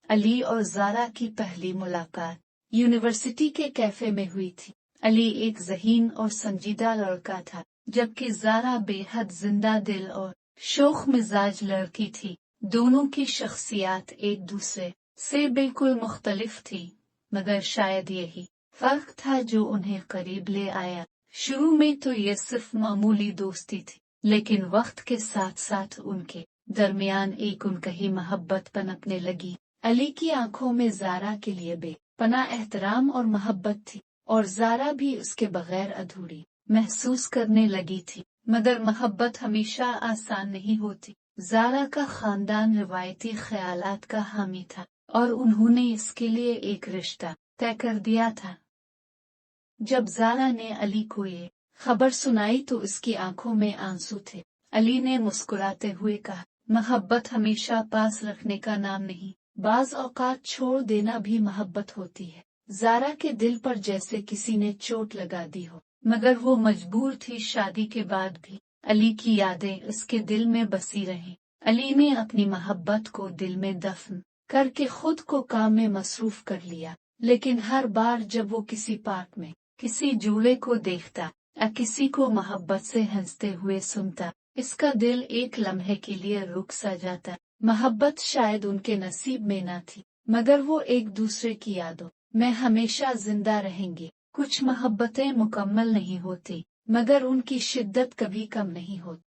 अली और ज़ारा की पहली मुलाकात यूनिवर्सिटी के कैफे में हुई थी। अली एक ज़हीन और संजीदा लड़का था, जबकि ज़ारा बेहद जिंदा दिल और शोख मिजाज लड़की थी। दोनों की शख्सियात एक दूसरे से बिल्कुल मुख्तलिफ थी, मगर शायद यही फर्क था जो उन्हें करीब ले आया। शुरू में तो ये सिर्फ मामूली दोस्ती थी, लेकिन वक्त के साथ साथ उनके दरमियान एक उनकही मोहब्बत पनपने लगी। अली की आंखों में ज़ारा के लिए बेपनाह एहतराम और मोहब्बत थी, और ज़ारा भी उसके बगैर अधूरी महसूस करने लगी थी। मगर मोहब्बत हमेशा आसान नहीं होती। ज़ारा का खानदान रिवायती ख्यालात का हामी था, और उन्होंने इसके लिए एक रिश्ता तय कर दिया था। जब ज़ारा ने अली को ये खबर सुनाई तो उसकी आंखों में आंसू थे। अली ने मुस्कुराते हुए कहा, मोहब्बत हमेशा पास रखने का नाम नहीं, बाज़ औक़ात छोड़ देना भी मोहब्बत होती है। ज़ारा के दिल पर जैसे किसी ने चोट लगा दी हो, मगर वो मजबूर थी। शादी के बाद भी अली की यादें उसके दिल में बसी रहीं। अली ने अपनी मोहब्बत को दिल में दफन करके खुद को काम में मसरूफ कर लिया, लेकिन हर बार जब वो किसी पार्क में किसी जूड़े को देखता या किसी को मोहब्बत से हंसते हुए सुनता, इसका दिल एक लम्हे के लिए रुक सा जाता। मोहब्बत शायद उनके नसीब में न थी, मगर वो एक दूसरे की यादों में हमेशा जिंदा रहेंगे। कुछ मोहब्बतें मुकम्मल नहीं होती, मगर उनकी शिद्दत कभी कम नहीं होती।